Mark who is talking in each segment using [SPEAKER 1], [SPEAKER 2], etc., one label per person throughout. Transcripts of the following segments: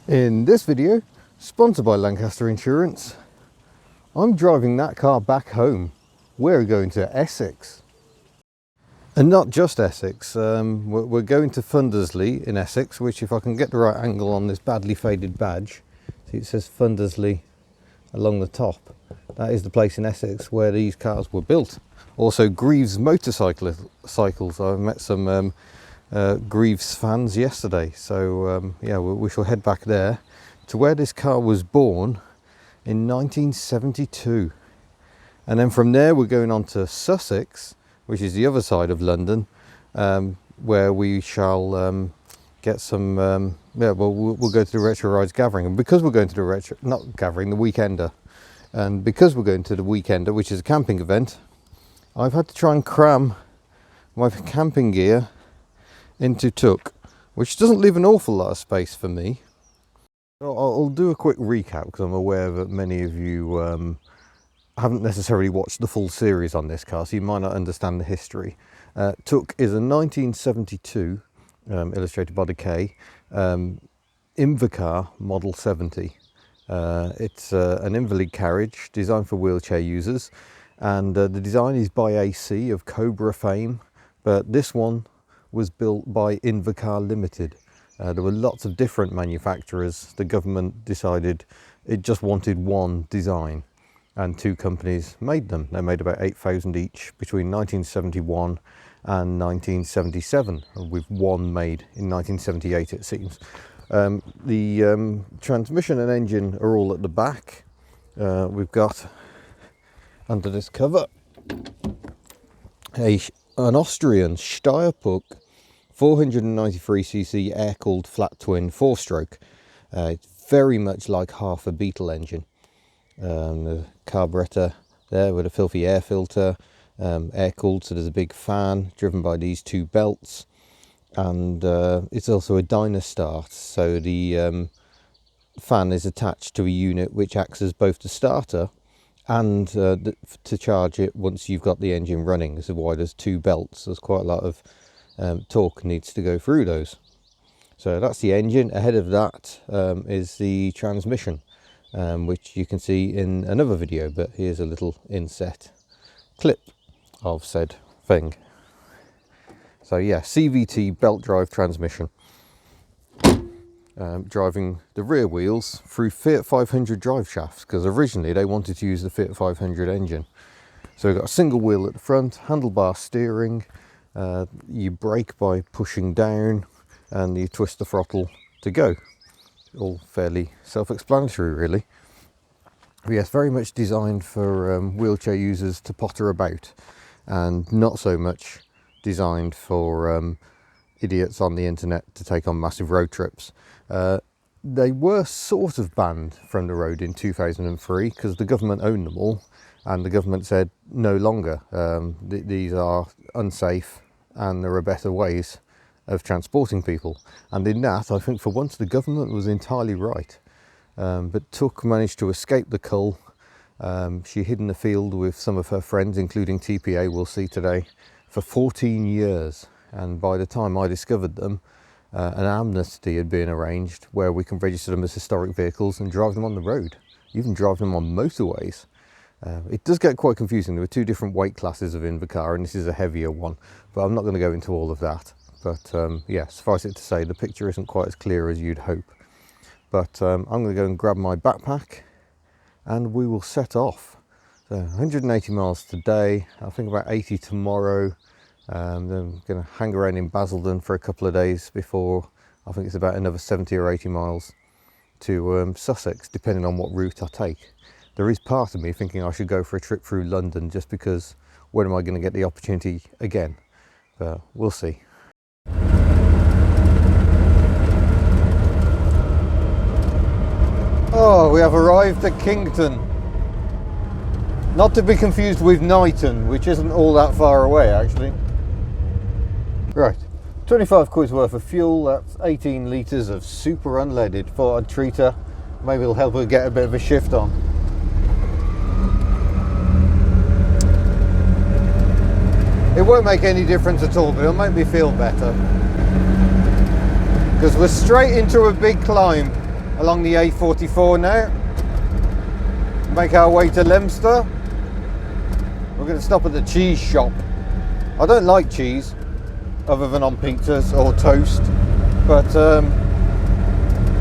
[SPEAKER 1] In this video, sponsored by Lancaster Insurance, I'm driving that car back home. We're going to Essex. And not just Essex, we're going to Fundersley in Essex, which, if I can get the right angle on this badly faded badge, see it says Fundersley along the top. That is the place in Essex where these cars were built. Also Greaves motorcycles. I met some Greaves fans yesterday, so yeah, we shall head back there to where this car was born in 1972, and then from there we're going on to Sussex, which is the other side of London, where we shall get some yeah, well, we'll go to the Retro Rides Gathering. And because we're going to the the Weekender, and because we're going to the Weekender, which is a camping event, I've had to try and cram my camping gear into Tuk, which doesn't leave an awful lot of space for me. I'll do a quick recap because I'm aware that many of you haven't necessarily watched the full series on this car, so you might not understand the history. Tuk is a 1972, illustrated by the K, Invacar Model 70. It's an invalid carriage designed for wheelchair users, and the design is by AC of Cobra fame, but this one was built by Invacar Limited. There were lots of different manufacturers. The government decided it just wanted one design, and two companies made them. They made about 8,000 each between 1971 and 1977, with one made in 1978, it seems. The transmission and engine are all at the back. We've got, under this cover, an Austrian Steyerpuck 493cc air-cooled flat twin 4-stroke. It's very much like half a Beetle engine. The carburettor there with a filthy air filter, air-cooled, so there's a big fan driven by these two belts, and it's also a dyno start, so the fan is attached to a unit which acts as both the starter and to charge it once you've got the engine running. This is why there's two belts. There's quite a lot of torque needs to go through those. So that's the engine. Ahead of that is the transmission, which you can see in another video, but here's a little inset clip of said thing. So yeah, CVT belt drive transmission, driving the rear wheels through Fiat 500 drive shafts, because originally they wanted to use the Fiat 500 engine. So we've got a single wheel at the front, handlebar steering, you brake by pushing down, and you twist the throttle to go. All fairly self-explanatory, really. But yes, very much designed for wheelchair users to potter about, and not so much designed for idiots on the internet to take on massive road trips. They were sort of banned from the road in 2003 because the government owned them all, and the government said no longer. These are unsafe, and there are better ways of transporting people. And in that, I think for once the government was entirely right. But Tuk managed to escape the cull. She hid in the field with some of her friends, including TPA, we'll see today, for 14 years. And by the time I discovered them, an amnesty had been arranged where we can register them as historic vehicles and drive them on the road, even drive them on motorways. It does get quite confusing. There were two different weight classes of Invacar, and this is a heavier one, but I'm not going to go into all of that. But yeah, suffice it to say, the picture isn't quite as clear as you'd hope. But I'm going to go and grab my backpack, and we will set off. So 180 miles today, I think about 80 tomorrow. Then I'm going to hang around in Basildon for a couple of days before, I think it's about another 70 or 80 miles to Sussex, depending on what route I take. There is part of me thinking I should go for a trip through London, just because when am I going to get the opportunity again? But we'll see. Oh, we have arrived at Kington. Not to be confused with Knighton, which isn't all that far away actually. Right, 25 quid's worth of fuel, that's 18 litres of super unleaded. Thought I'd treat her, maybe it'll help her get a bit of a shift on. It won't make any difference at all, but it'll make me feel better. Because we're straight into a big climb. along the A44 now. Make our way to Leominster. We're going to stop at the cheese shop. I don't like cheese other than on pizzas or toast, but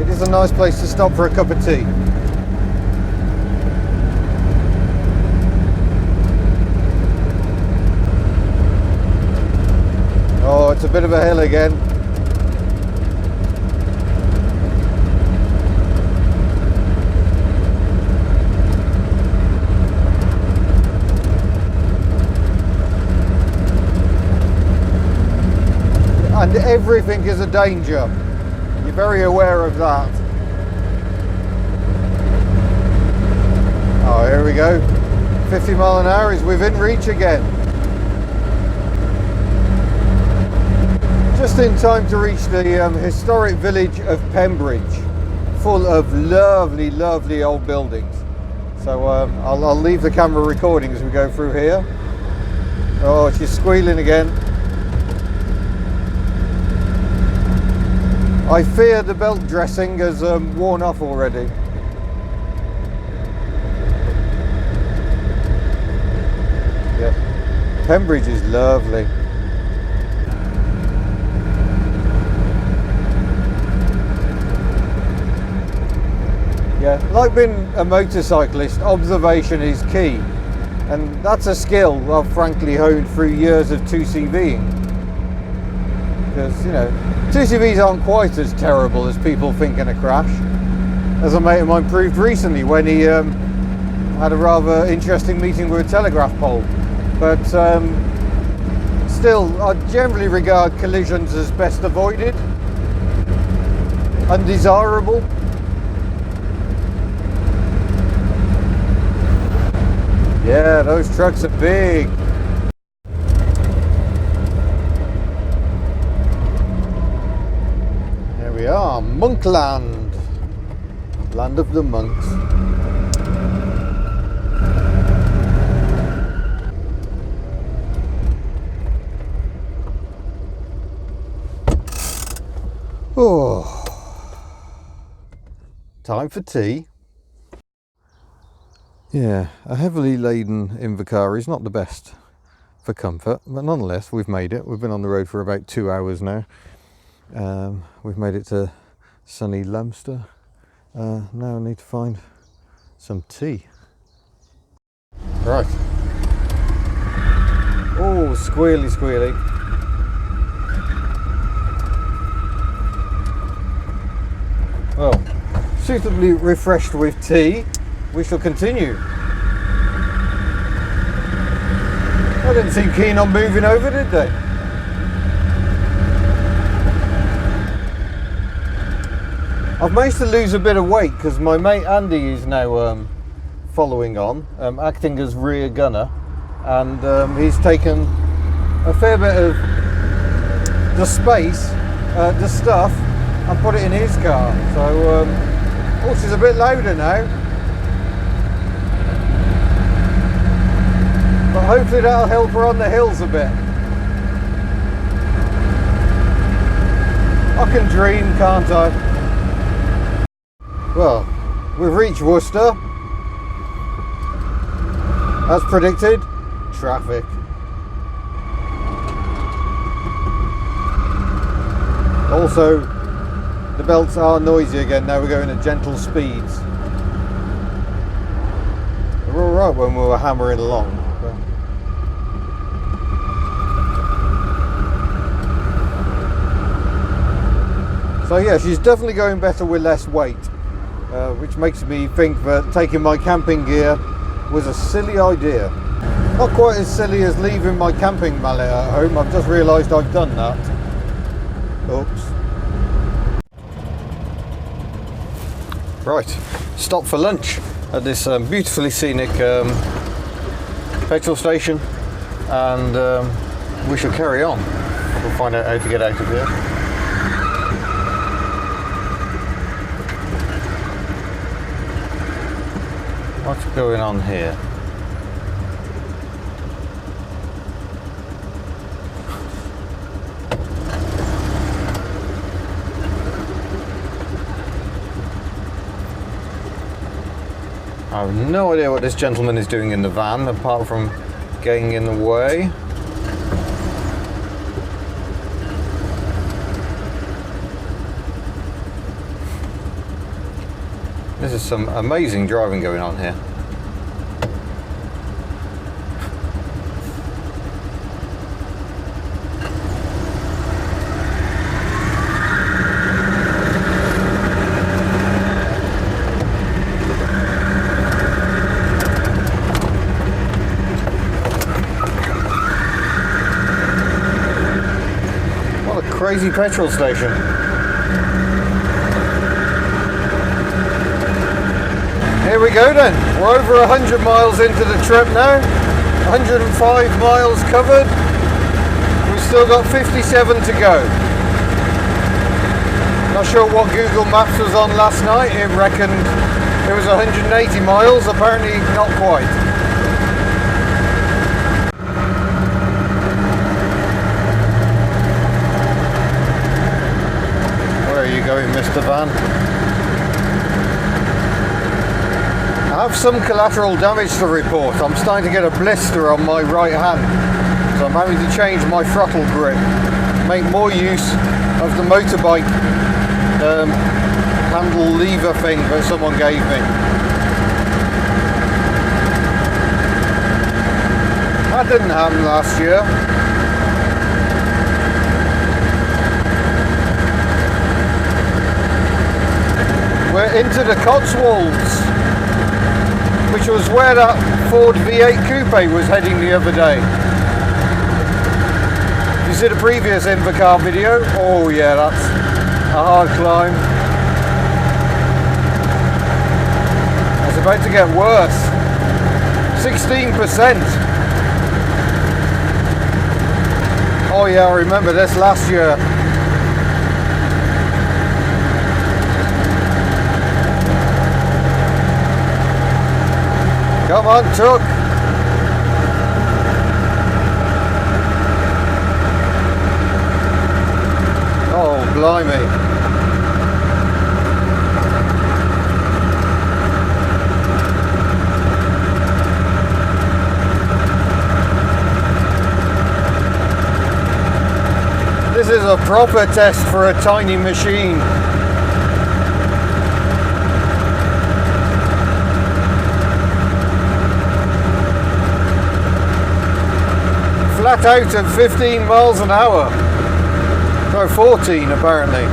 [SPEAKER 1] it is a nice place to stop for a cup of tea. Oh, it's a bit of a hill again. And everything is a danger. You're very aware of that. Oh, here we go. 50 mile an hour is within reach again. Just in time to reach the historic village of Pembridge, full of lovely, lovely old buildings. So I'll leave the camera recording as we go through here. Oh, she's squealing again. I fear the belt dressing has worn off already. Yeah, Pembridge is lovely. Yeah, like being a motorcyclist, observation is key, and that's a skill I've frankly honed through years of 2CVing. Because, you know, 2CVs aren't quite as terrible as people think in a crash, as a mate of mine proved recently when he had a rather interesting meeting with a telegraph pole. But still, I generally regard collisions as best avoided, undesirable. Yeah, those trucks are big. There we are, Monkland, land of the monks. Oh, time for tea. Yeah, a heavily laden Invacar is not the best for comfort, but nonetheless we've made it. We've been on the road for about 2 hours now. We've made it to sunny Leominster. Now I need to find some tea. Right. Oh, squealy, squealy. Well, suitably refreshed with tea, we shall continue. They didn't seem keen on moving over, did they? I've managed to lose a bit of weight because my mate Andy is now following on, acting as rear gunner, and he's taken a fair bit of the space, the stuff, and put it in his car. So, oh, she's a bit louder now. But hopefully that'll help her on the hills a bit. I can dream, can't I? Well, we've reached Worcester. As predicted, traffic. Also, the belts are noisy again. Now we're going at gentle speeds. They were alright when we were hammering along. So yeah, she's definitely going better with less weight, which makes me think that taking my camping gear was a silly idea. Not quite as silly as leaving my camping mallet at home. I've just realised I've done that. Oops. Right, stop for lunch at this beautifully scenic petrol station, and we shall carry on. We'll find out how to get out of here. What's going on here? I have no idea what this gentleman is doing in the van apart from getting in the way. This is some amazing driving going on here. What a crazy petrol station. Here we go then, we're over 100 miles into the trip now, 105 miles covered, we've still got 57 to go. Not sure what Google Maps was on last night, it reckoned it was 180 miles, apparently not quite. Where are you going, Mr. Van? I have some collateral damage to report. I'm starting to get a blister on my right hand, so I'm having to change my throttle grip, make more use of the motorbike handle lever thing that someone gave me. That didn't happen last year. We're into the Cotswolds, which was where that Ford V8 Coupe was heading the other day. You see the previous Invacar video? Oh yeah, that's a hard climb. It's about to get worse. 16%. Oh yeah, I remember this last year. Come on, truck. Oh, blimey. This is a proper test for a tiny machine. Flat out at 15 miles an hour. No, 14 apparently.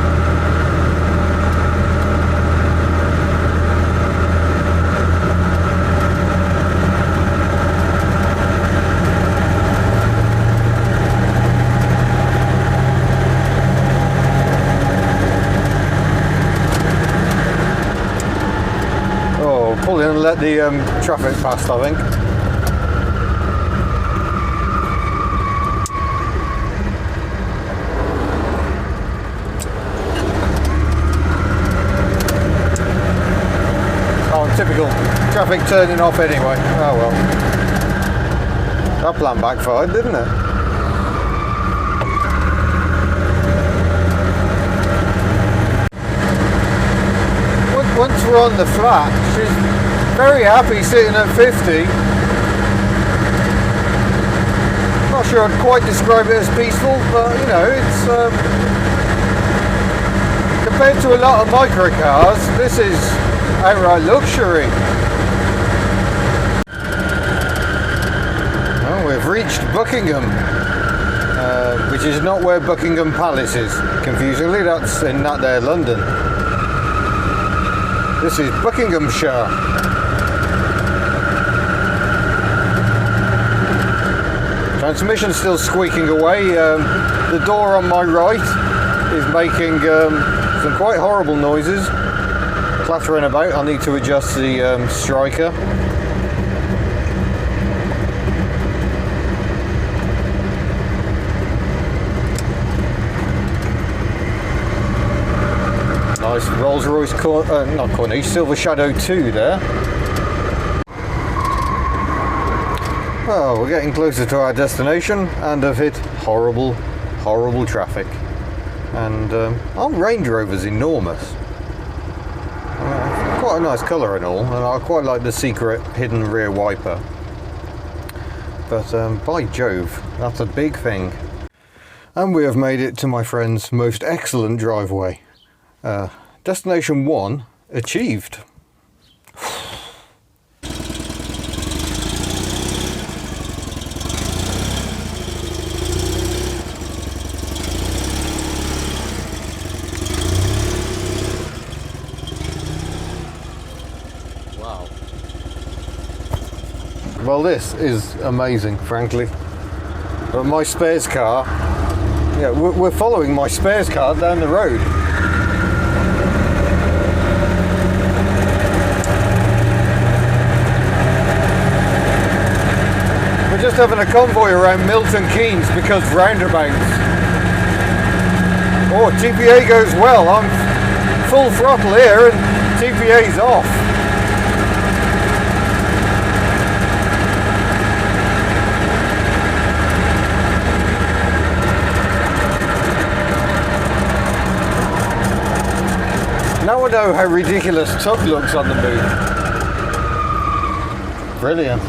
[SPEAKER 1] Oh, pull in and let the traffic past, I think. Typical traffic turning off anyway. Oh well. That plan backfired, didn't it? Once we're on the flat, she's very happy sitting at 50. Not sure I'd quite describe it as peaceful, but you know, it's compared to a lot of microcars, this is outright luxury. Oh, we've reached Buckingham, which is not where Buckingham Palace is. Confusingly, that's in that there London. This is Buckinghamshire. Transmission's still squeaking away. The door on my right is making some quite horrible noises. Clattering about. I need to adjust the striker. Nice Rolls Royce, not Corniche, Silver Shadow 2 there. Well, we're getting closer to our destination and have hit horrible, horrible traffic. And our Range Rover's enormous. Quite a quite a nice colour and all, and I quite like the secret hidden rear wiper. But by Jove, that's a big thing. And we have made it to my friend's most excellent driveway. Destination 1 achieved. Wow. Well, this is amazing, frankly. But my spares car, yeah, we're following my spares car down the road. We're just having a convoy around Milton Keynes because roundabouts. Oh, TPA goes well. I'm full throttle here and TPA's off. Now I know how ridiculous Tug looks on the move. Brilliant.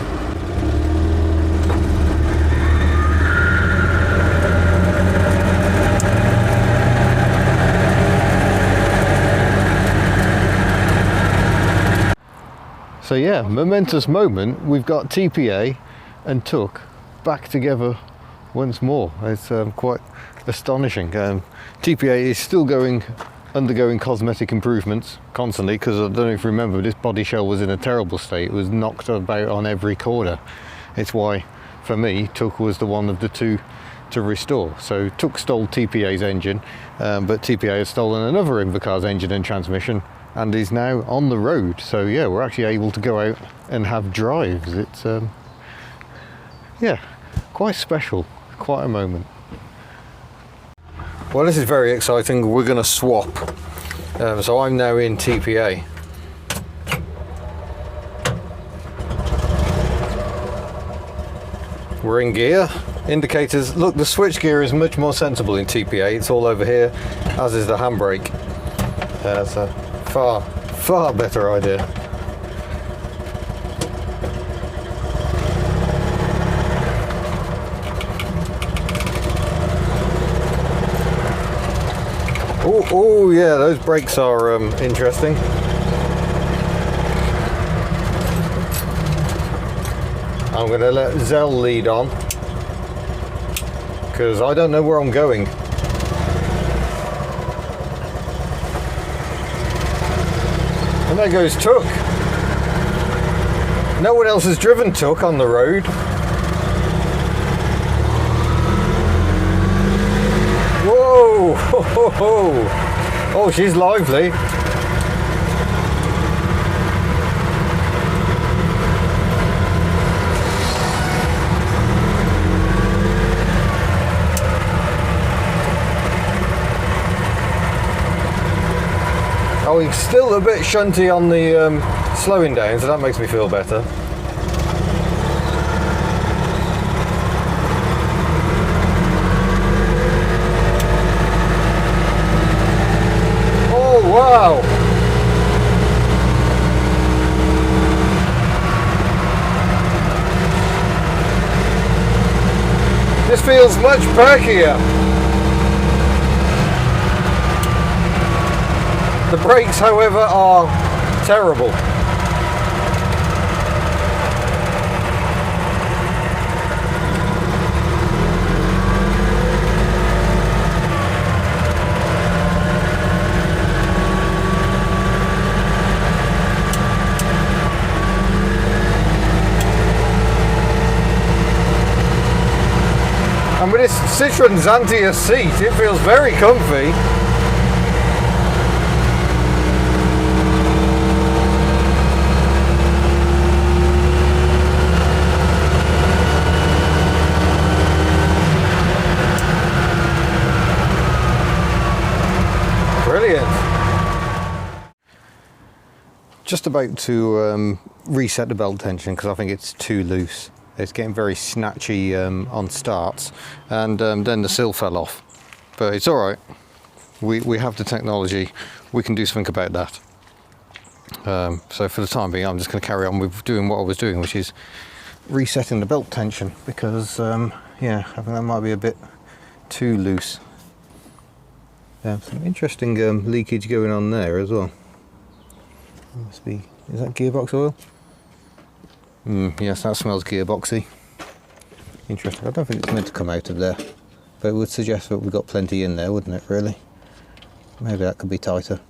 [SPEAKER 1] So yeah, momentous moment. We've got TPA and Tug back together once more. It's quite astonishing. TPA is still undergoing cosmetic improvements constantly, because I don't know if you remember, this body shell was in a terrible state. It was knocked about on every corner. It's why, for me, Tug was the one of the two to restore. So Tug stole TPA's engine, but TPA has stolen another Invacar's engine and transmission and is now on the road. So yeah, we're actually able to go out and have drives. It's yeah, quite special, quite a moment. Well, this is very exciting. We're going to swap. So I'm now in TPA. We're in gear. Indicators. Look, the switch gear is much more sensible in TPA. It's all over here, as is the handbrake. It's a far better idea. Oh yeah, those brakes are interesting. I'm going to let Zell lead on, because I don't know where I'm going. And there goes Tug. No one else has driven Tug on the road. Whoa! Ho, ho, ho. Oh, she's lively. Oh, he's still a bit shunty on the slowing down, so that makes me feel better. Wow! This feels much perkier. The brakes, however, are terrible. And with this Citroen Xantia seat, it feels very comfy. Brilliant. Just about to reset the belt tension because I think it's too loose. It's getting very snatchy on starts, and then the sill fell off. But it's all right. We have the technology. We can do something about that. So for the time being, I'm just going to carry on with doing what I was doing, which is resetting the belt tension, because yeah, I think that might be a bit too loose. Some interesting leakage going on there as well. Must be, is that gearbox oil? Yes, that smells gearboxy. Interesting. I don't think it's meant to come out of there, but it would suggest that we've got plenty in there, wouldn't it, really? Maybe that could be tighter.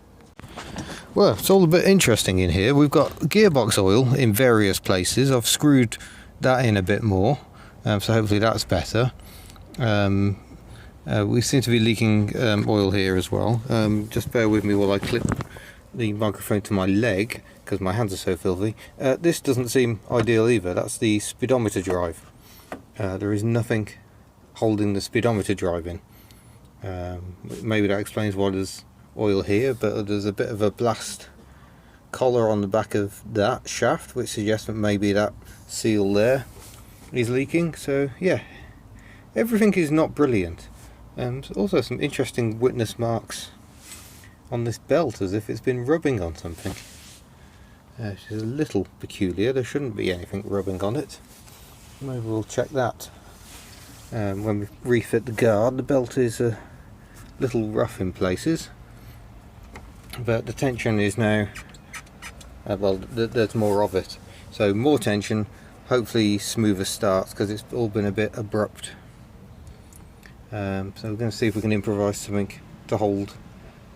[SPEAKER 1] Well, it's all a bit interesting in here. We've got gearbox oil in various places. I've screwed that in a bit more, so hopefully that's better. We seem to be leaking oil here as well. Just bear with me while I clip the microphone to my leg, because my hands are so filthy. This doesn't seem ideal either. That's the speedometer drive. There is nothing holding the speedometer drive in. Maybe that explains why there's oil here, but there's a bit of a blast collar on the back of that shaft, which suggests that maybe that seal there is leaking. So yeah, everything is not brilliant. Also some interesting witness marks on this belt, as if it's been rubbing on something, which is a little peculiar. There shouldn't be anything rubbing on it. Maybe we'll check that when we refit the guard. The belt is a little rough in places, but the tension is now, well, there's more of it, so more tension, hopefully smoother starts, because it's all been a bit abrupt. So we're going to see if we can improvise something to hold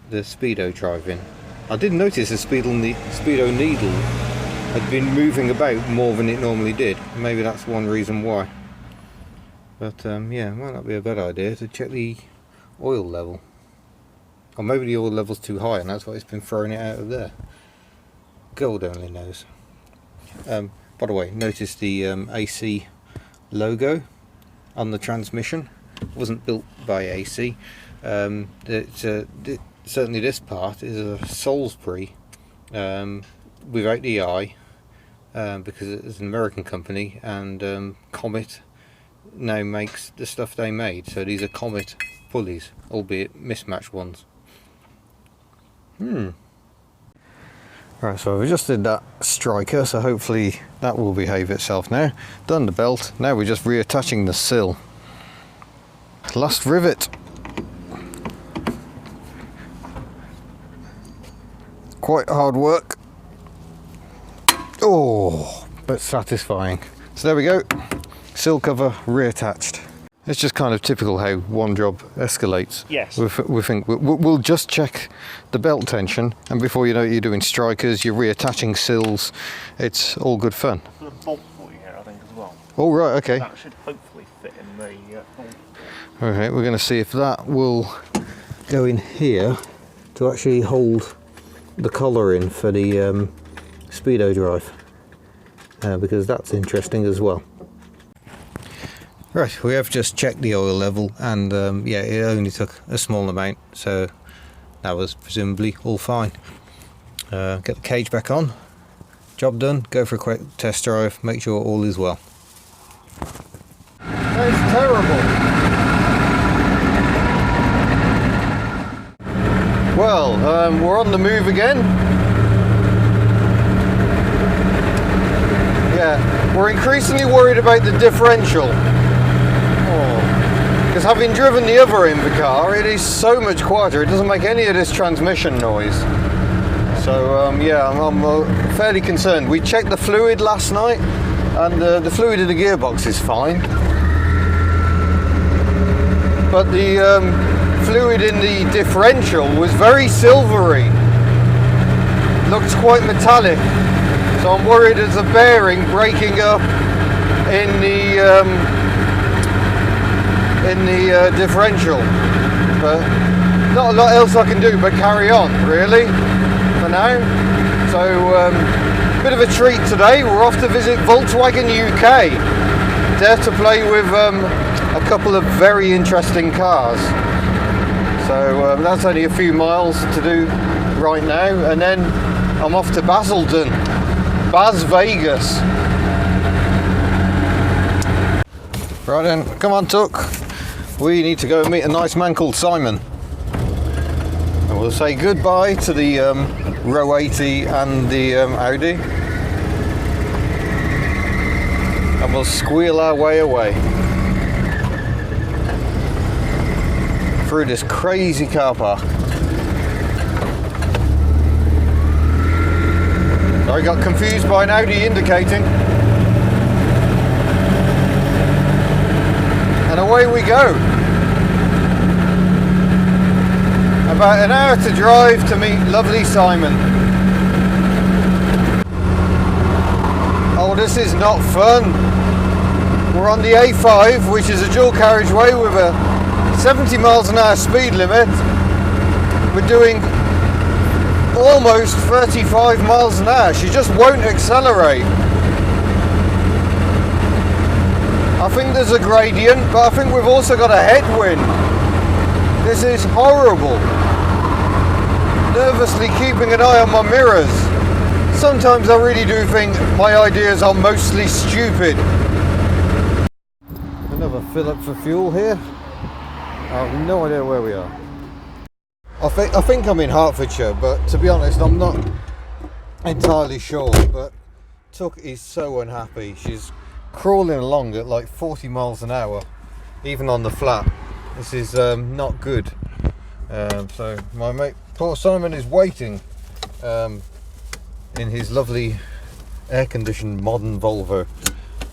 [SPEAKER 1] the speedo drive in. I did notice the speedo needle had been moving about more than it normally did. Maybe that's one reason why. But yeah, it might not be a bad idea to check the oil level. Or maybe the oil level's too high and that's why it's been throwing it out of there. God only knows. By the way, notice the AC logo on the transmission. It wasn't built by AC. Certainly this part is a Salisbury without the I, because it's an American company, and Comet now makes the stuff they made, so these are Comet pulleys, albeit mismatched ones. Right, so I've adjusted that striker, so hopefully that will behave itself now. Done the belt, now we're just reattaching the sill. Last rivet. Quite hard work. Oh, but satisfying. So there we go, sill cover reattached. It's just kind of typical how one job escalates.
[SPEAKER 2] Yes.
[SPEAKER 1] We think we'll just check the belt tension, and before you know it, you're doing strikers, you're reattaching sills. It's all good fun.
[SPEAKER 2] There's a bolt for you here, I think, as well.
[SPEAKER 1] Oh right, okay.
[SPEAKER 2] That should hopefully fit in the bolt.
[SPEAKER 1] Okay, we're going to see if that will go in here to actually hold the collar in for the speedo drive, because that's interesting as well. Right, we have just checked the oil level, and yeah, it only took a small amount, so that was presumably all fine. Get the cage back on, job done, go for a quick test drive, make sure all is well. That's terrible. Well, we're on the move again. Yeah, we're increasingly worried about the differential. Because having driven the other Invacar, it is so much quieter, it doesn't make any of this transmission noise. So yeah, I'm fairly concerned. We checked the fluid last night, and the fluid in the gearbox is fine. But the fluid in the differential was very silvery. Looks quite metallic. So I'm worried there's a bearing breaking up in the differential, but not a lot else I can do but carry on, really, for now. So bit of a treat today. We're off to visit Volkswagen UK, there to play with a couple of very interesting cars. So that's only a few miles to do right now, and then I'm off to Basildon Bas Vegas. Right then, come on Tuck. We need to go and meet a nice man called Simon. And we'll say goodbye to the Row 80 and the Audi. And we'll squeal our way away through this crazy car park. I got confused by an Audi indicating. And away we go. About an hour to drive to meet lovely Simon. Oh, this is not fun. We're on the A5, which is a dual carriageway with a 70 miles an hour speed limit. We're doing almost 35 miles an hour. She just won't accelerate. I think there's a gradient, but I think we've also got a headwind. This is horrible. Nervously keeping an eye on my mirrors. Sometimes I really do think my ideas are mostly stupid. Another fill up for fuel here. I have no idea where we are. I think I'm in Hertfordshire, but to be honest, I'm not entirely sure. But Tuck is so unhappy. She's crawling along at like 40 miles an hour, even on the flat. This is not good. So my mate, poor Simon, is waiting in his lovely air-conditioned modern Volvo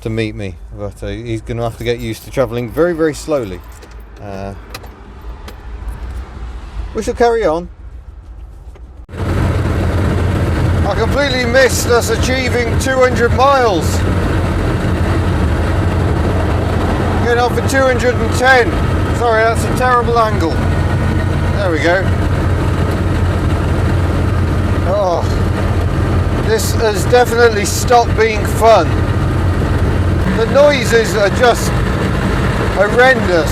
[SPEAKER 1] to meet me. But he's going to have to get used to travelling very, very slowly. We shall carry on. I completely missed us achieving 200 miles. Going on for 210. Sorry, that's a terrible angle. There we go. Oh, this has definitely stopped being fun. The noises are just horrendous.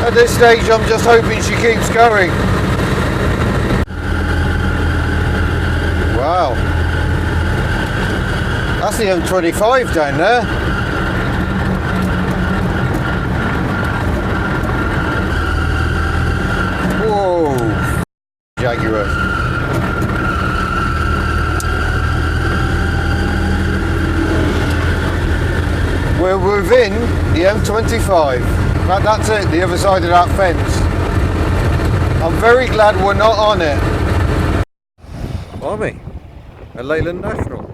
[SPEAKER 1] At this stage, I'm just hoping she keeps going. Wow. That's the M25 down there. Whoa. Jaguar. We're within the M25. But that's it, the other side of that fence. I'm very glad we're not on it. Blimey, a Leyland National.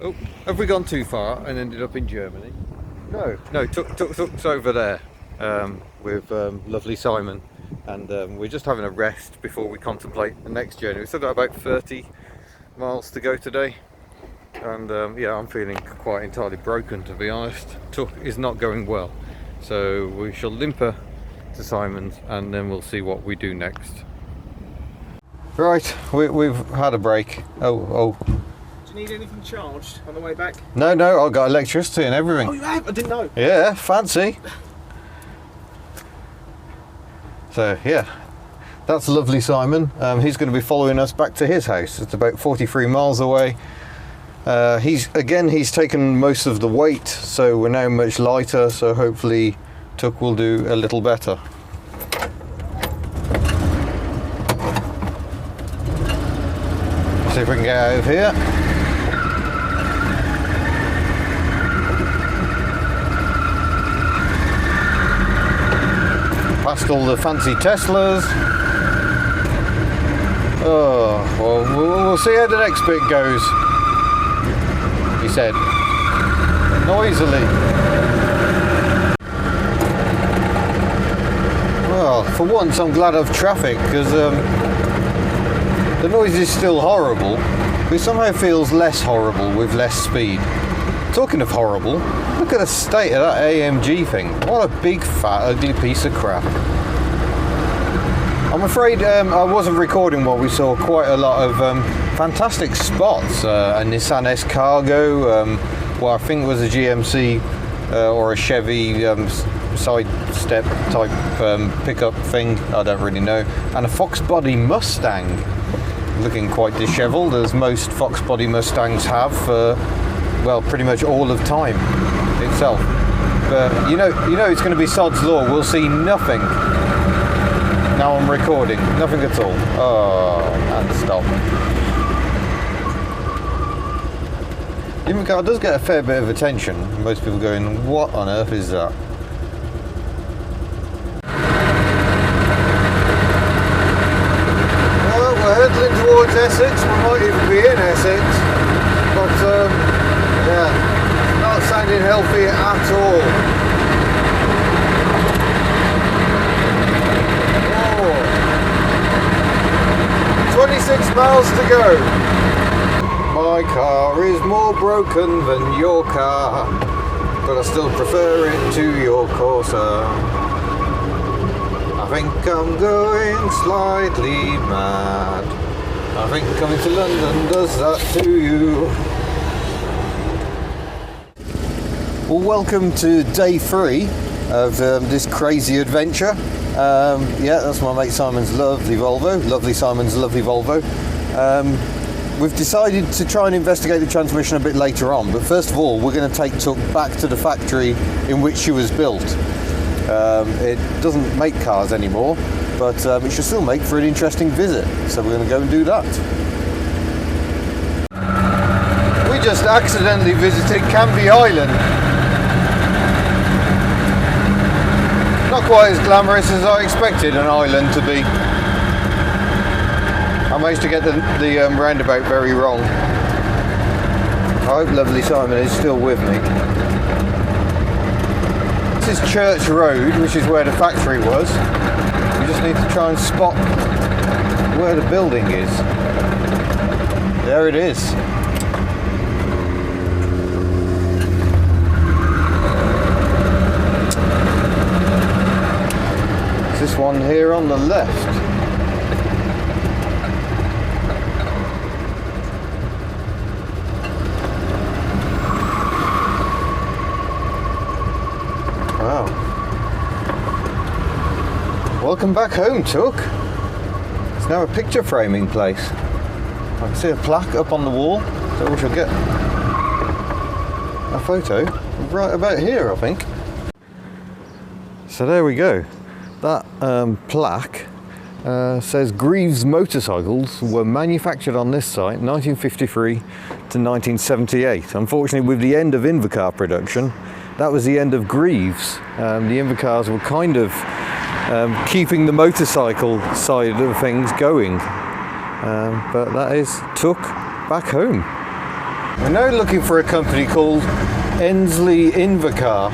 [SPEAKER 1] Oh, have we gone too far and ended up in Germany? No, Tuck's over there with lovely Simon, and we're just having a rest before we contemplate the next journey. We've still got about 30 miles to go today, and yeah, I'm feeling quite entirely broken, to be honest. Tuck is not going well. So we shall limp her to Simon's and then we'll see what we do next. Right, we've had a break. Oh.
[SPEAKER 2] Do you need anything charged on the way back?
[SPEAKER 1] No, I've got electricity and everything.
[SPEAKER 2] Oh, you have? I didn't know.
[SPEAKER 1] Yeah, fancy. So yeah, that's lovely Simon. He's going to be following us back to his house. It's about 43 miles away. He's taken most of the weight, so we're now much lighter, so hopefully Tuck will do a little better. See if we can get out of here. Past all the fancy Teslas. Oh, well, we'll see how the next bit goes. He said, noisily. Well, for once I'm glad of traffic, because the noise is still horrible, but it somehow feels less horrible with less speed. Talking of horrible, look at the state of that AMG thing. What a big fat ugly piece of crap. I'm afraid I wasn't recording while we saw quite a lot of fantastic spots. A Nissan S Cargo, well, I think it was a GMC or a Chevy side step type pickup thing, I don't really know, and a Fox body Mustang, looking quite dishevelled, as most Fox body Mustangs have for, well, pretty much all of time itself. But you know it's going to be sod's law. We'll see nothing Now I'm recording. Nothing at all. Oh, and stop. The Invacar does get a fair bit of attention. Most people going, what on earth is that? Well, we're hurtling towards Essex. We might even be in Essex. But, yeah, not sounding healthy at all. 26 miles to go. My car is more broken than your car, but I still prefer it to your Corsa. I think I'm going slightly mad. I think coming to London does that to you. Well, welcome to day 3 of this crazy adventure. Yeah, that's my mate Simon's lovely Volvo. Lovely Simon's lovely Volvo. We've decided to try and investigate the transmission a bit later on, but first of all we're going to take Tuck back to the factory in which she was built. It doesn't make cars anymore, but it should still make for an interesting visit, so we're going to go and do that. We just accidentally visited Canvey Island. Not quite as glamorous as I expected an island to be. I managed to get the roundabout very wrong. I hope lovely Simon is still with me. This is Church Road, which is where the factory was. We just need to try and spot where the building is. There it is. This one here on the left. Wow. Welcome back home, Tuck. It's now a picture framing place. I can see a plaque up on the wall, so we shall get a photo right about here, I think. So there we go. That plaque says Greaves motorcycles were manufactured on this site 1953 to 1978. Unfortunately, with the end of Invacar production, that was the end of Greaves. The Invacars were kind of keeping the motorcycle side of things going. But that is Tuck back home. We're now looking for a company called Ensley Invacar.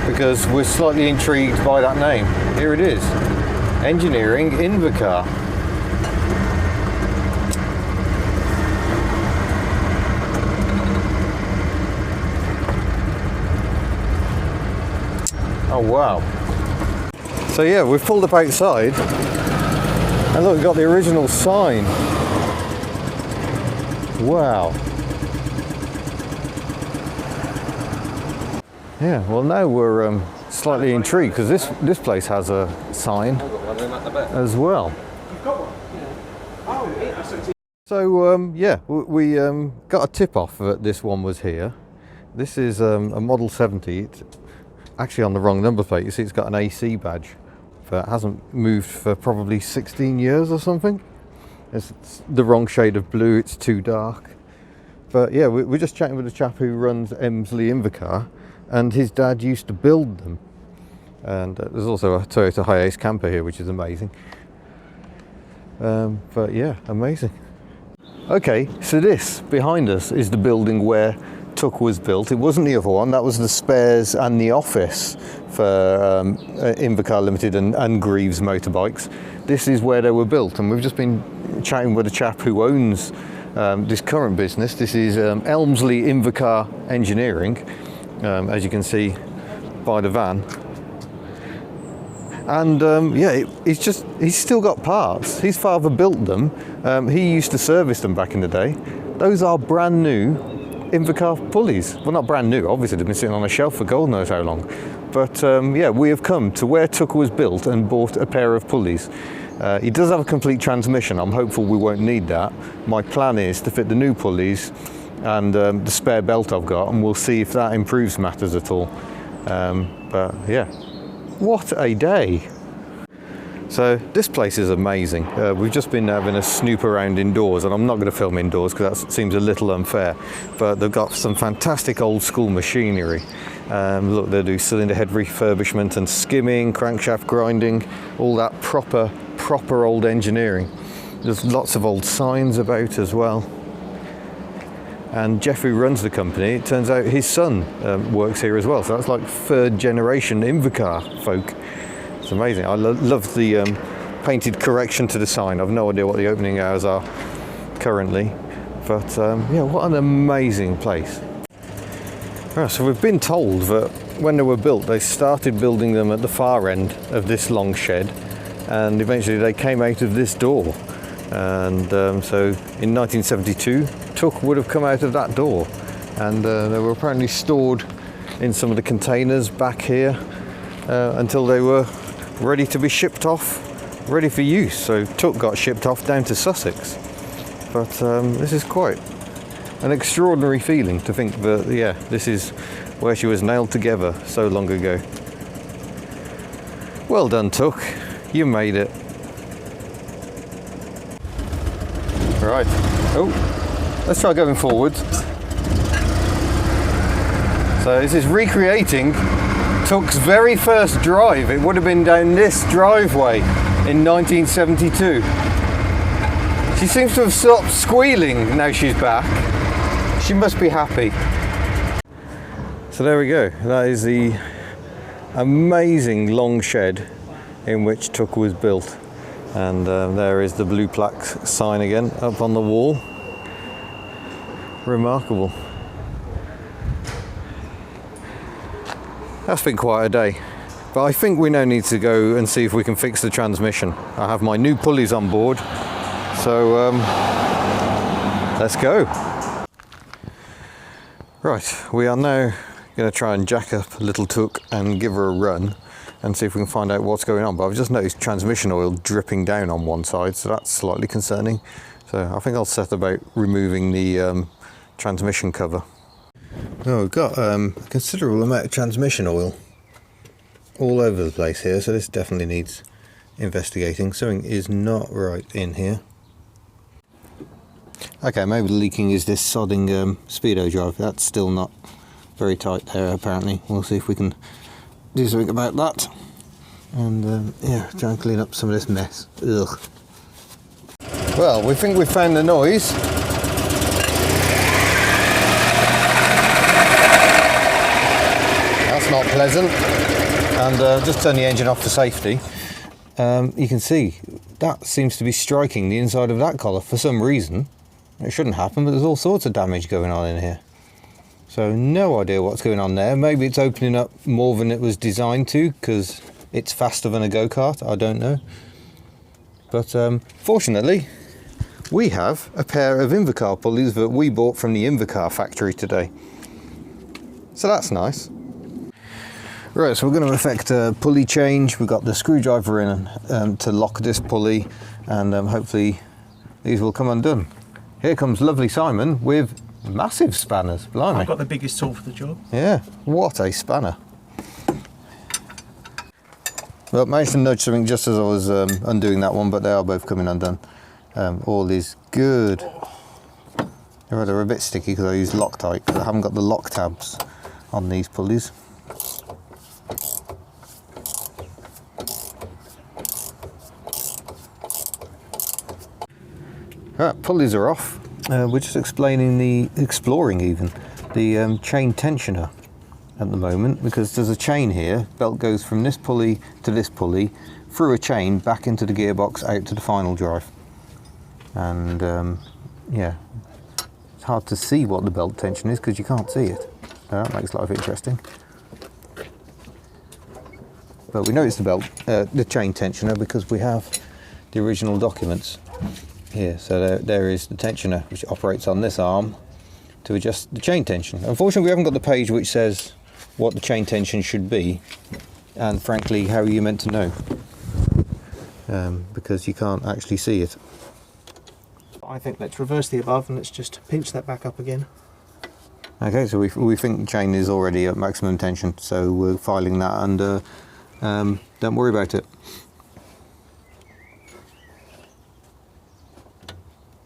[SPEAKER 1] Because we're slightly intrigued by that name. Here it is, Engineering Invacar. Oh wow. So yeah, we've pulled up outside and look, we've got the original sign. Wow. Yeah, well now we're slightly intrigued because this place has a sign as well. So yeah, we got a tip off that this one was here. This is a Model 70. It's actually on the wrong number plate. You see it's got an AC badge, but it hasn't moved for probably 16 years or something. It's the wrong shade of blue, it's too dark. But yeah, we're just chatting with a chap who runs Ensley Invacar. And his dad used to build them. And there's also a Toyota Hiace camper here, which is amazing. But yeah, amazing. Okay, so this behind us is the building where Tuck was built. It wasn't the other one, that was the spares and the office for Invacar Limited and Greaves motorbikes. This is where they were built, and we've just been chatting with a chap who owns this current business. This is Elmsley Invacar Engineering. As you can see by the van, and yeah, he's still got parts. His father built them. He used to service them back in the day. Those are brand new Invacar pulleys. Well, not brand new, obviously they've been sitting on a shelf for God knows how long, but yeah, we have come to where Tuck was built and bought a pair of pulleys. He does have a complete transmission. I'm hopeful we won't need that. My plan is to fit the new pulleys and the spare belt I've got, and we'll see if that improves matters at all. But yeah, what a day. So this place is amazing. We've just been having a snoop around indoors, and I'm not going to film indoors because that seems a little unfair, but they've got some fantastic old school machinery. Look, they do cylinder head refurbishment and skimming, crankshaft grinding, all that proper old engineering. There's lots of old signs about as well. And Jeff, who runs the company, it turns out his son works here as well, so that's like third generation Invacar folk. It's amazing. I love the painted correction to the sign. I've no idea what the opening hours are currently, but yeah, what an amazing place. Right, so we've been told that when they were built, they started building them at the far end of this long shed, and eventually they came out of this door. And so in 1972, Tuck would have come out of that door, and they were apparently stored in some of the containers back here until they were ready to be shipped off, ready for use. So Tuck got shipped off down to Sussex. But this is quite an extraordinary feeling to think that, yeah, this is where she was nailed together so long ago. Well done, Tuck, you made it. Right, oh, let's try going forwards. So this is recreating Tuck's very first drive. It would have been down this driveway in 1972. She seems to have stopped squealing now she's back. She must be happy. So there we go. That is the amazing long shed in which Tuck was built. And there is the blue plaque sign again up on the wall. Remarkable. That's been quite a day, but I think we now need to go and see if we can fix the transmission. I have my new pulleys on board, so let's go. Right, we are now going to try and jack up little Tuck and give her a run and see if we can find out what's going on. But I've just noticed transmission oil dripping down on one side, so that's slightly concerning. So I think I'll set about removing the transmission cover. Now we've got a considerable amount of transmission oil all over the place here, so this definitely needs investigating. Something is not right in here. Okay, maybe the leaking is this sodding speedo drive. That's still not very tight there apparently. We'll see if we can do something about that, and yeah, try and clean up some of this mess. Ugh. Well, we think we've found the noise. That's not pleasant. And just turn the engine off for safety. You can see that seems to be striking the inside of that collar for some reason. It shouldn't happen, but there's all sorts of damage going on in here. So no idea what's going on there. Maybe it's opening up more than it was designed to because it's faster than a go-kart. I don't know. But fortunately, we have a pair of Invacar pulleys that we bought from the Invacar factory today. So that's nice. Right, so we're going to effect a pulley change. We've got the screwdriver in to lock this pulley, and hopefully these will come undone. Here comes lovely Simon with massive spanners. Blimey.
[SPEAKER 2] I've got the biggest tool for the job.
[SPEAKER 1] Yeah, what a spanner. Well, managed to nudge something just as I was undoing that one, but they are both coming undone. All is good. They're a bit sticky because I use Loctite, because I haven't got the lock tabs on these pulleys. Right, pulleys are off. We're just exploring the chain tensioner at the moment, because there's a chain here. Belt goes from this pulley to this pulley, through a chain, back into the gearbox, out to the final drive. And yeah, it's hard to see what the belt tension is because you can't see it. So that makes life interesting. But we know it's the chain tensioner because we have the original documents here. So there is the tensioner which operates on this arm to adjust the chain tension. Unfortunately, we haven't got the page which says what the chain tension should be, and frankly, how are you meant to know? Because you can't actually see it.
[SPEAKER 2] I think let's reverse the above and let's just pinch that back up again.
[SPEAKER 1] Okay, so we think the chain is already at maximum tension, so we're filing that under. Don't worry about it.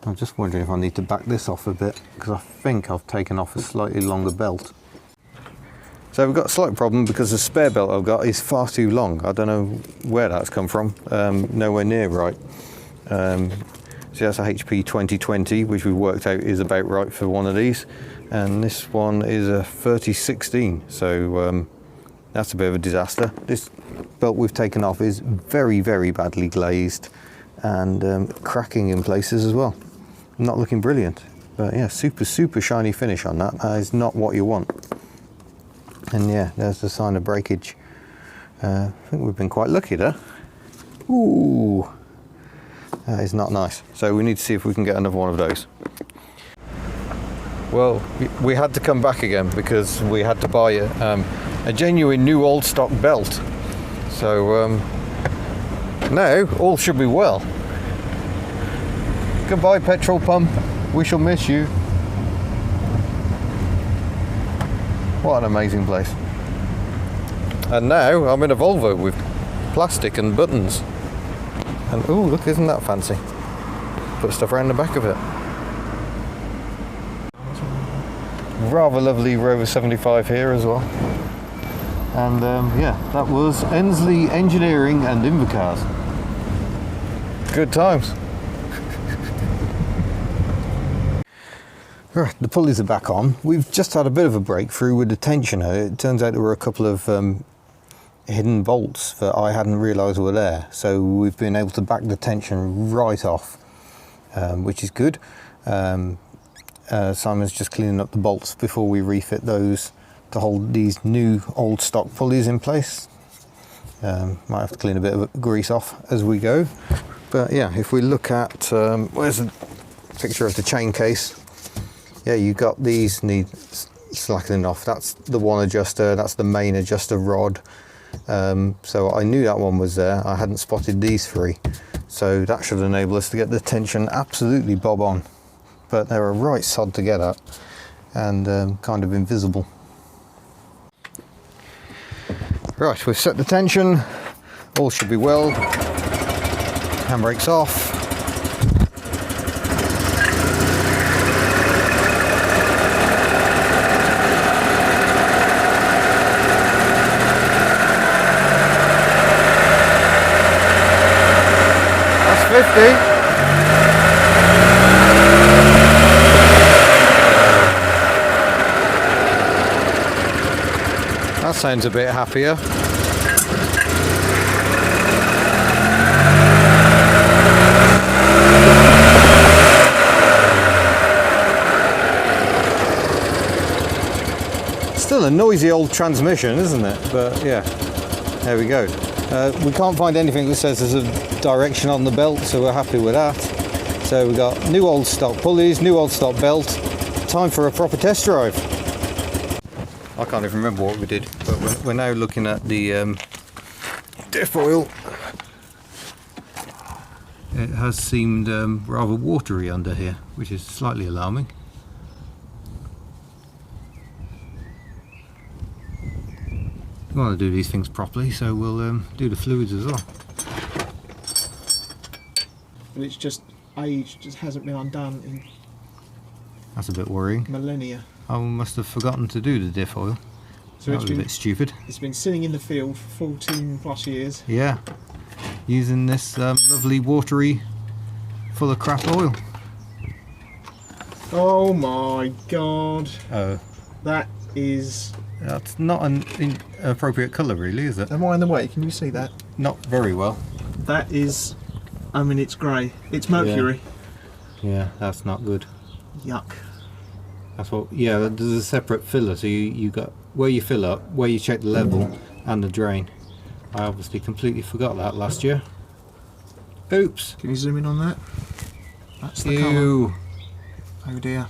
[SPEAKER 1] I'm just wondering if I need to back this off a bit, because I think I've taken off a slightly longer belt. So we've got a slight problem because the spare belt I've got is far too long. I don't know where that's come from, nowhere near right. So that's a HP 2020, which we worked out is about right for one of these. And this one is a 3016, so that's a bit of a disaster. This belt we've taken off is very, very badly glazed and cracking in places as well. Not looking brilliant, but yeah, super shiny finish on that. That is not what you want. And yeah, there's the sign of breakage. I think we've been quite lucky there. Ooh, that is not nice. So we need to see if we can get another one of those. Well, we had to come back again because we had to buy a genuine new old stock belt. So now all should be well. Goodbye, petrol pump. We shall miss you. What an amazing place. And now I'm in a Volvo with plastic and buttons. And oh, look, isn't that fancy? Put stuff around the back of it. Rather lovely Rover 75 here as well. And yeah, that was Ensley Engineering and Invacars. Good times. Right, the pulleys are back on. We've just had a bit of a breakthrough with the tensioner. It turns out there were a couple of hidden bolts that I hadn't realised were there. So we've been able to back the tension right off, which is good. Simon's just cleaning up the bolts before we refit those to hold these new old stock pulleys in place. Might have to clean a bit of grease off as we go. But yeah, if we look at, where's the picture of the chain case? Yeah, you got these need slackening off. That's the one adjuster, that's the main adjuster rod. So I knew that one was there. I hadn't spotted these three. So that should enable us to get the tension absolutely bob on. But they're a right sod to get at and kind of invisible. Right, we've set the tension. All should be well. Handbrake's off. That's 50. That sounds a bit happier. Still a noisy old transmission, isn't it? But yeah, there we go. We can't find anything that says there's a direction on the belt, so we're happy with that. So we've got new old stock pulleys, new old stock belt. Time for a proper test drive. I can't even remember what we did, but we're now looking at the diff oil. It has seemed rather watery under here, which is slightly alarming. We want to do these things properly, so we'll do the fluids as well.
[SPEAKER 2] But it's just age, just hasn't been undone in
[SPEAKER 1] That's a bit worrying.
[SPEAKER 2] millennia.
[SPEAKER 1] I must have forgotten to do the diff oil.
[SPEAKER 2] So
[SPEAKER 1] that was a bit stupid.
[SPEAKER 2] It's been sitting in the field for 14 plus years.
[SPEAKER 1] Yeah, using this lovely watery, full of crap oil.
[SPEAKER 2] Oh my god.
[SPEAKER 1] Oh.
[SPEAKER 2] That is...
[SPEAKER 1] That's not an appropriate colour really, is it?
[SPEAKER 2] Am I in the way? Can you see that?
[SPEAKER 1] Not very well.
[SPEAKER 2] That is... I mean, it's grey. It's mercury.
[SPEAKER 1] Yeah, that's not good.
[SPEAKER 2] Yuck.
[SPEAKER 1] That's what, yeah, there's a separate filler, so you got where you fill up, where you check the level, and the drain. I obviously completely forgot that last year. Oops!
[SPEAKER 2] Can you zoom in on that? That's the
[SPEAKER 1] Ew!
[SPEAKER 2] colour. Oh dear.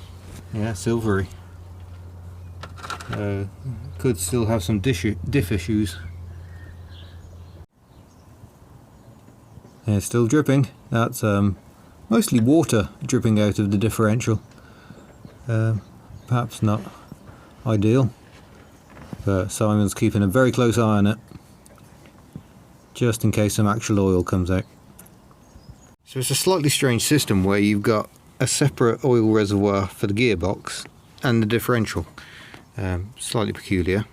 [SPEAKER 1] Yeah, silvery. Could still have some diff issues. Yeah, it's still dripping. That's mostly water dripping out of the differential. Perhaps not ideal, but Simon's keeping a very close eye on it, just in case some actual oil comes out. So it's a slightly strange system where you've got a separate oil reservoir for the gearbox and the differential. Slightly peculiar.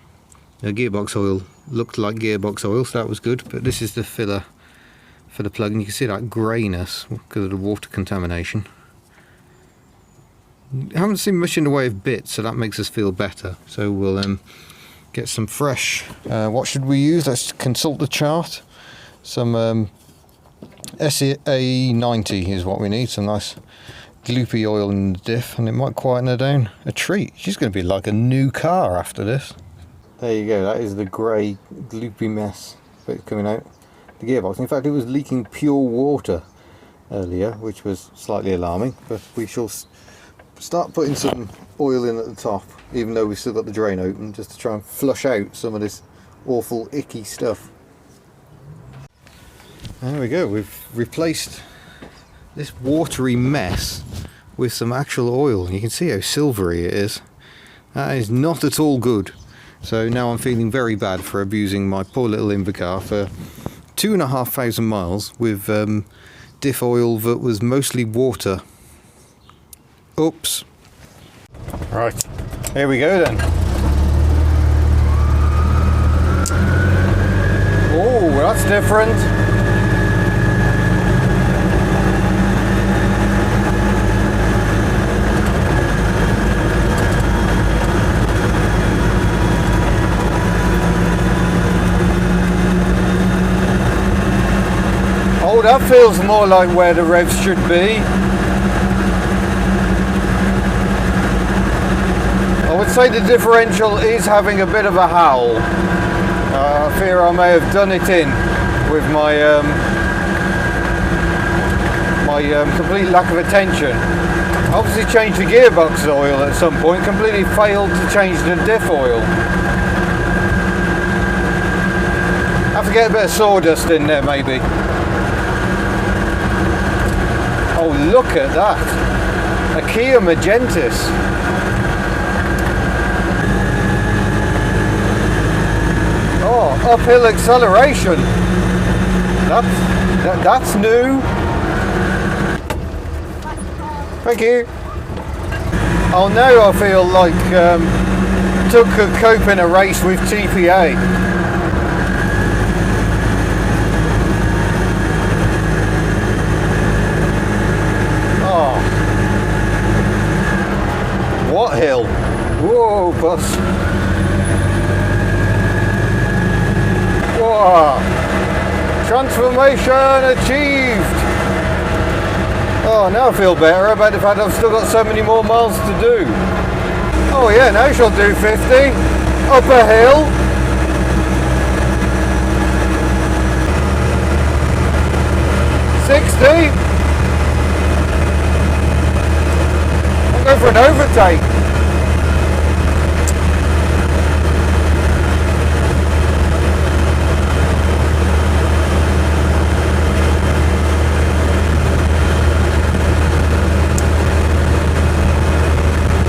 [SPEAKER 1] The gearbox oil looked like gearbox oil, so that was good, but this is the filler for the plug, and you can see that greyness because of the water contamination. I haven't seen much in the way of bits, so that makes us feel better. So we'll get some fresh, what should we use? Let's consult the chart. Some SA90 is what we need, some nice gloopy oil in the diff, and it might quieten her down. A treat. She's going to be like a new car after this. There you go, that is the grey gloopy mess bit coming out the gearbox. In fact, it was leaking pure water earlier, which was slightly alarming, but we shall start putting some oil in at the top, even though we've still got the drain open, just to try and flush out some of this awful icky stuff. There we go, we've replaced this watery mess with some actual oil. You can see how silvery it is. That is not at all good. So now I'm feeling very bad for abusing my poor little Invacar for 2,500 miles with diff oil that was mostly water. Oops. Right, here we go then. Oh, that's different. Oh, that feels more like where the revs should be. I would say the differential is having a bit of a howl. I fear I may have done it in with my complete lack of attention. Obviously changed the gearbox oil at some point, completely failed to change the diff oil. Have to get a bit of sawdust in there maybe. Oh, look at that! A Kia Magentis. Oh, uphill acceleration. That's new. Thank you. Oh, now I feel like Tug could cope in a race with TPA. What hill? Whoa, bus. Whoa. Transformation achieved. Oh, now I feel better about the fact I've still got so many more miles to do. Oh yeah, now she'll do 50. Up a hill. Go for an overtake.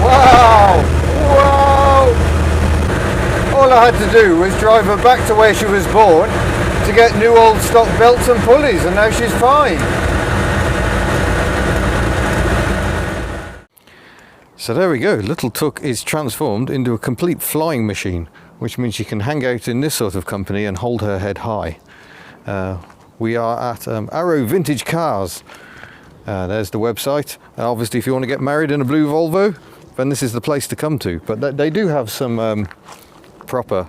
[SPEAKER 1] Wow! Wow! All I had to do was drive her back to where she was born to get new old stock belts and pulleys, and now she's fine. So there we go, little Tuk is transformed into a complete flying machine, which means she can hang out in this sort of company and hold her head high. We are at Arrow Vintage Cars. There's the website. Obviously, if you want to get married in a blue Volvo, then this is the place to come to. But they do have some proper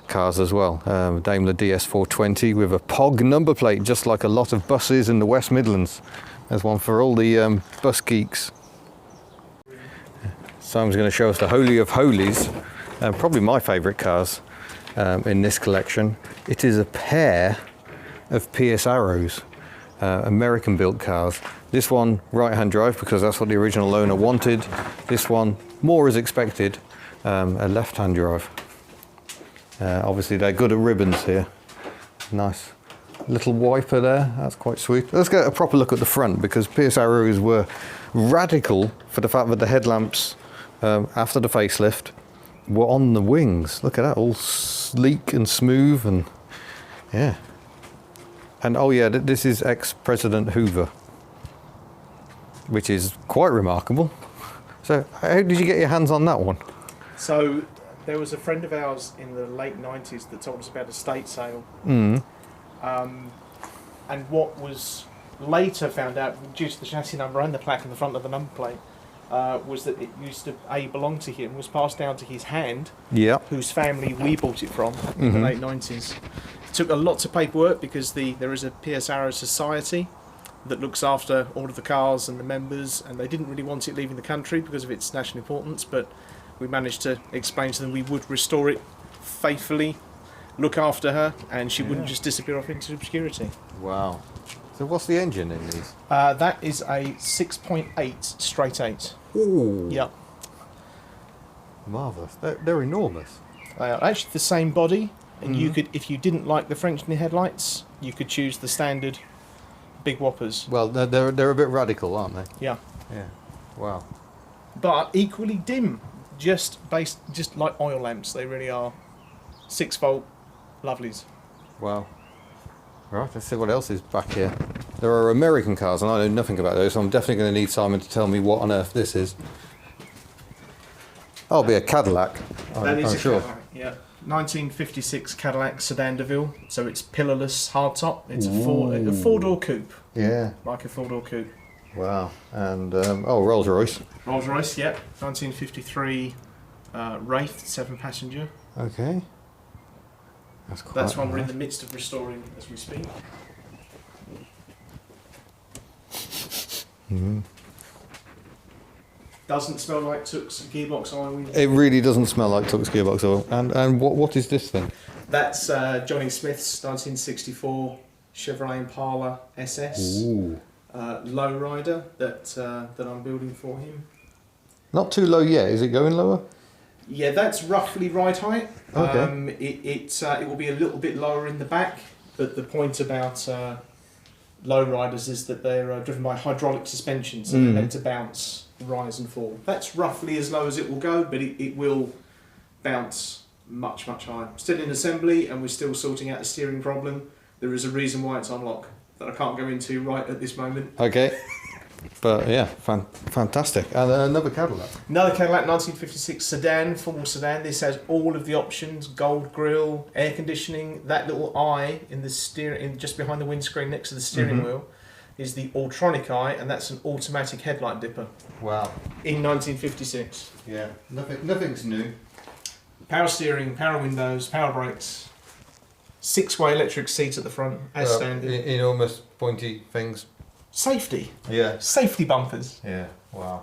[SPEAKER 1] cars as well. Daimler DS420 with a POG number plate, just like a lot of buses in the West Midlands. There's one for all the bus geeks. Simon's going to show us the Holy of Holies, probably my favourite cars in this collection. It is a pair of PS Arrows, American built cars. This one right-hand drive because that's what the original owner wanted. This one, more as expected, a left-hand drive. Obviously they're good at ribbons here. Nice little wiper there, that's quite sweet. Let's get a proper look at the front because PS Arrows were radical for the fact that the headlamps after the facelift were on the wings. Look at that, all sleek and smooth, and yeah. And oh yeah, this is ex-President Hoover. which is quite remarkable. So how did you get your hands on that one?
[SPEAKER 2] So there was a friend of ours in the late 90s that told us about a estate sale. And what was later found out, due to the chassis number and the plaque on the front of the number plate, was that it used to belong to him, was passed down to his hand, whose family we bought it from in the late 90s. It took a lot of paperwork because there is a PS Arrow Society that looks after all of the cars and the members, and they didn't really want it leaving the country because of its national importance, but we managed to explain to them we would restore it faithfully, look after her, and she wouldn't just disappear off into obscurity.
[SPEAKER 1] Wow. So what's the engine in these?
[SPEAKER 2] That is a 6.8 straight 8.
[SPEAKER 1] Ooh.
[SPEAKER 2] Yep.
[SPEAKER 1] Marvellous. They're enormous.
[SPEAKER 2] They are actually the same body, and you could, if you didn't like the French in the headlights, you could choose the standard big whoppers.
[SPEAKER 1] Well, they're a bit radical, aren't they?
[SPEAKER 2] Yeah.
[SPEAKER 1] Yeah. Wow.
[SPEAKER 2] But equally dim, just like oil lamps. They really are 6-volt lovelies.
[SPEAKER 1] Wow. Right, let's see what else is back here. There are American cars, and I know nothing about those, so I'm definitely going to need Simon to tell me what on earth this is. That'll be a Cadillac,
[SPEAKER 2] That is
[SPEAKER 1] I'm
[SPEAKER 2] a
[SPEAKER 1] sure.
[SPEAKER 2] Cadillac, yeah. 1956 Cadillac Sedan DeVille, so it's pillarless hardtop. It's a four-door coupe.
[SPEAKER 1] Yeah.
[SPEAKER 2] Like a four-door coupe.
[SPEAKER 1] Wow. And, Rolls-Royce.
[SPEAKER 2] Rolls-Royce, yeah. 1953 Wraith, 7-passenger.
[SPEAKER 1] Okay.
[SPEAKER 2] That's one we're in the midst of restoring as we speak. Doesn't smell like Tux gearbox oil.
[SPEAKER 1] It really doesn't smell like Tux gearbox oil. And what is this thing?
[SPEAKER 2] That's Johnny Smith's 1964 Chevrolet Impala SS.
[SPEAKER 1] Ooh.
[SPEAKER 2] Lowrider that I'm building for him.
[SPEAKER 1] Not too low yet. Is it going lower?
[SPEAKER 2] Yeah, that's roughly ride height.
[SPEAKER 1] Okay.
[SPEAKER 2] It will be a little bit lower in the back, but the point about lowriders is that they're driven by hydraulic suspension, so they're meant to bounce, rise and fall. That's roughly as low as it will go, but it will bounce much, much higher. Still in assembly, and we're still sorting out a steering problem. There is a reason why it's on lock that I can't go into right at this moment.
[SPEAKER 1] Okay. But yeah, fantastic. And another Cadillac.
[SPEAKER 2] Another Cadillac 1956 sedan, full sedan. This has all of the options: gold grille, air conditioning. That little eye in the steering, just behind the windscreen next to the steering wheel, is the Alltronic eye, and that's an automatic headlight dipper.
[SPEAKER 1] Wow.
[SPEAKER 2] In 1956.
[SPEAKER 1] Yeah. Nothing's new.
[SPEAKER 2] Power steering, power windows, power brakes. 6-way electric seats at the front, as standard.
[SPEAKER 1] Enormous pointy things.
[SPEAKER 2] Safety.
[SPEAKER 1] Yeah.
[SPEAKER 2] Safety bumpers.
[SPEAKER 1] Yeah. Wow.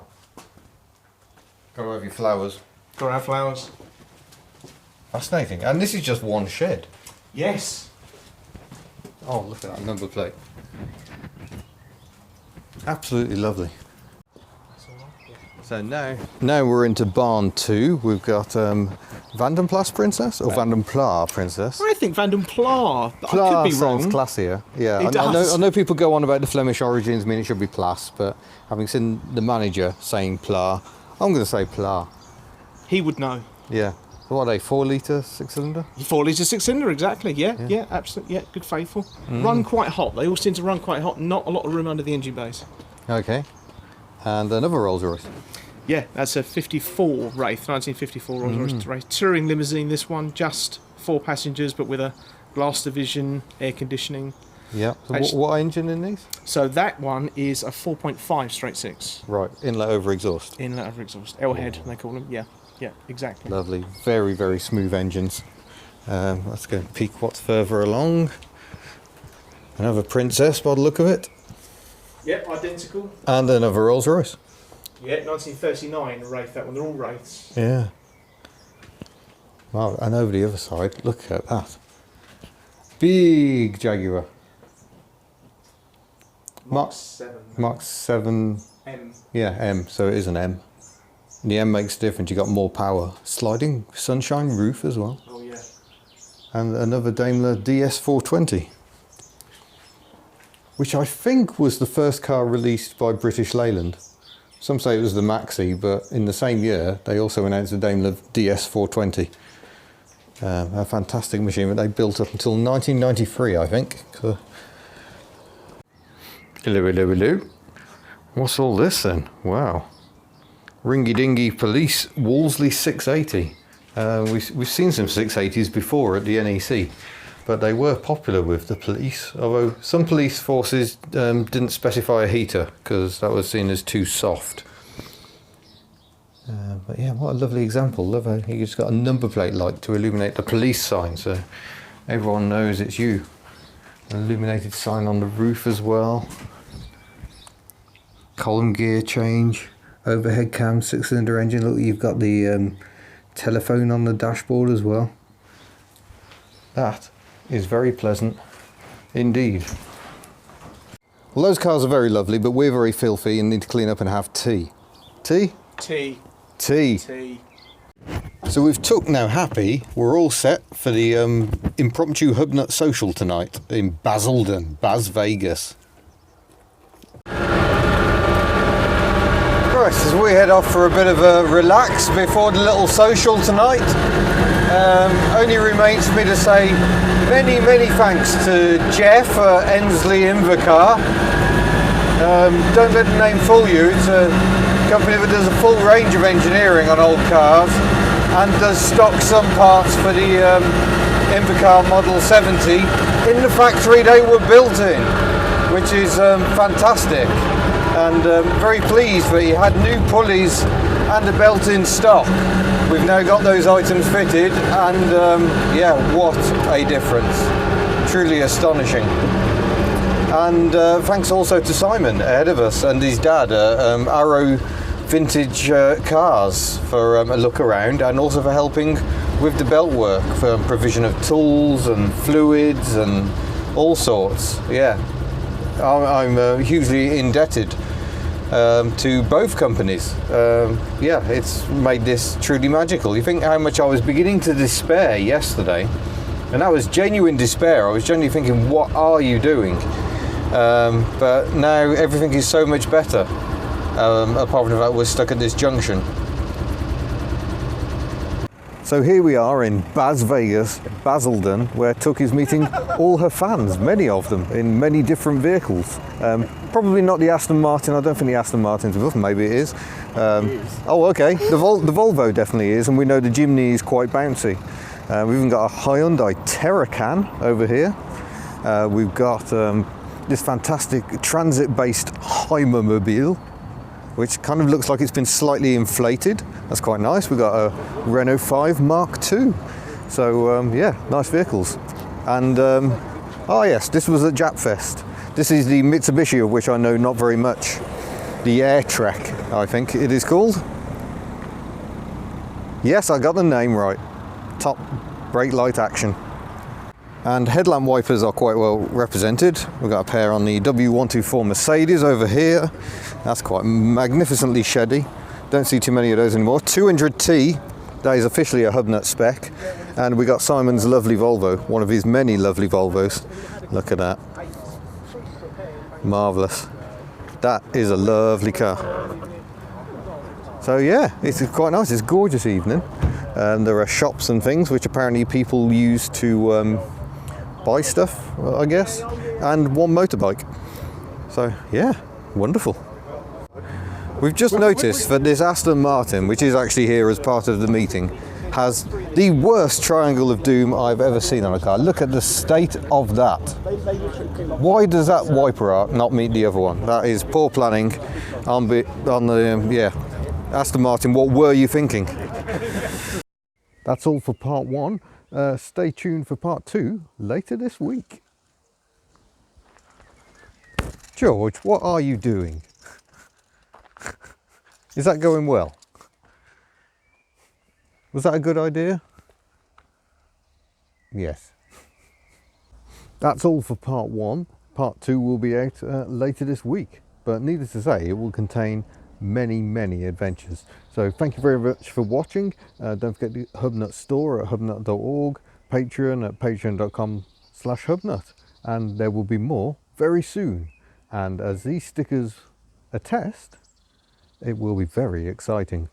[SPEAKER 1] Gotta have your flowers.
[SPEAKER 2] Got our flowers.
[SPEAKER 1] Fascinating. And this is just one shed.
[SPEAKER 2] Yes.
[SPEAKER 1] Oh, look at that number plate. Absolutely lovely. So now we're into barn 2. We've got Vandenplas Princess or Vandenpla Princess.
[SPEAKER 2] I think Vandenpla. I
[SPEAKER 1] Pla
[SPEAKER 2] could be wrong.
[SPEAKER 1] sounds classier. Yeah,
[SPEAKER 2] It does.
[SPEAKER 1] I know people go on about the Flemish origins, mean it should be Plas, but having seen the manager saying Pla, I'm going to say Pla.
[SPEAKER 2] He would know.
[SPEAKER 1] Yeah. So what are they, 4 litre, 6-cylinder?
[SPEAKER 2] 4 litre 6-cylinder, exactly. Yeah, absolutely. Yeah, good, faithful. Run quite hot. They all seem to run quite hot. Not a lot of room under the engine base.
[SPEAKER 1] Okay. And another Rolls-Royce.
[SPEAKER 2] Yeah, that's a 54 Wraith, 1954 Rolls-Royce Wraith. Touring limousine, this one. Just 4 passengers, but with a glass division, air conditioning.
[SPEAKER 1] Yeah. So what engine in these?
[SPEAKER 2] So that one is a 4.5 straight 6.
[SPEAKER 1] Right. Inlet over exhaust.
[SPEAKER 2] Inlet over exhaust. L-head, they call them. Yeah, exactly.
[SPEAKER 1] Lovely. Very, very smooth engines. Let's go peek what's further along. Another Princess by the look of it.
[SPEAKER 2] Yep, identical.
[SPEAKER 1] And another Rolls-Royce.
[SPEAKER 2] Yeah, 1939 Wraith, that one. They're all Wraiths.
[SPEAKER 1] Yeah. Wow, and over the other side, look at that. Big Jaguar.
[SPEAKER 2] Mark 7.
[SPEAKER 1] Mark 7.
[SPEAKER 2] M.
[SPEAKER 1] Yeah, M, so it is an M. And the M makes a difference, you got more power. Sliding sunshine roof as well.
[SPEAKER 2] Oh, yeah.
[SPEAKER 1] And another Daimler DS420. Which I think was the first car released by British Leyland. Some say it was the Maxi, but in the same year, they also announced the Daimler DS420. A fantastic machine that they built up until 1993, I think. So. Hello, hello, hello. What's all this then? Wow. Ringy Dingy Police Wolseley 680. We've seen some 680s before at the NEC, but they were popular with the police, although some police forces didn't specify a heater because that was seen as too soft. But yeah, what a lovely example. Love how you just got a number plate light to illuminate the police sign, so everyone knows it's you. An illuminated sign on the roof as well. Column gear change, overhead cam, 6-cylinder engine. Look, you've got the telephone on the dashboard as well. That is very pleasant indeed. Well, those cars are very lovely, but we're very filthy and need to clean up and have tea. Tea?
[SPEAKER 2] Tea.
[SPEAKER 1] Tea.
[SPEAKER 2] Tea.
[SPEAKER 1] So we've took now happy, we're all set for the impromptu HubNut social tonight in Basildon Bas Vegas. Right, as we head off for a bit of a relax before the little social tonight, only remains for me to say many thanks to Jeff at Ensley Invacar. Don't let the name fool you, it's a company that does a full range of engineering on old cars and does stock some parts for the Invacar Model 70 in the factory they were built in, which is fantastic. And very pleased that he had new pulleys and a belt in stock. We've now got those items fitted, and yeah, what a difference. Truly astonishing. And thanks also to Simon ahead of us and his dad, Arrow Vintage Cars, for a look around, and also for helping with the belt work, for provision of tools and fluids and all sorts. Yeah, I'm hugely indebted to both companies. Yeah, it's made this truly magical. You think how much I was beginning to despair yesterday, and that was genuine despair. I was genuinely thinking, what are you doing? But now everything is so much better, apart from the fact we're stuck at this junction. So here we are in Bas Vegas, Basildon, where Tuck is meeting all her fans, many of them, in many different vehicles. Probably not the Aston Martin. I don't think the Aston Martin's with us. Maybe it is. Oh, okay. The Volvo definitely is, and we know the Jimny is quite bouncy. We've even got a Hyundai Terracan over here. We've got this fantastic transit-based Heimermobile, which kind of looks like it's been slightly inflated. That's quite nice. We've got a Renault 5 Mark II. So yeah, nice vehicles. And oh yes, this was at Japfest. This is the Mitsubishi, of which I know not very much. The Airtrek, I think it is called. Yes, I got the name right. Top brake light action. And headlamp wipers are quite well represented. We've got a pair on the W124 Mercedes over here. That's quite magnificently sheddy. Don't see too many of those anymore. 200T, that is officially a HubNut spec. And we got Simon's lovely Volvo, one of his many lovely Volvos. Look at that. Marvellous. That is a lovely car. So yeah, it's quite nice. It's a gorgeous evening. There are shops and things which apparently people use to buy stuff, I guess, and one motorbike. So yeah, wonderful. We've just noticed that this Aston Martin, which is actually here as part of the meeting, has the worst triangle of doom I've ever seen on a car. Look at the state of that. Why does that wiper arc not meet the other one? That is poor planning on the yeah, Aston Martin. What were you thinking? That's all for part one. Stay tuned for part two later this week. George, what are you doing? Is that going well? Was that a good idea? Yes. That's all for part one. Part two will be out later this week. But needless to say, it will contain many adventures. So thank you very much for watching. Don't forget the HubNut store at hubnut.org, Patreon at patreon.com/HubNut, and there will be more very soon. And as these stickers attest, it will be very exciting.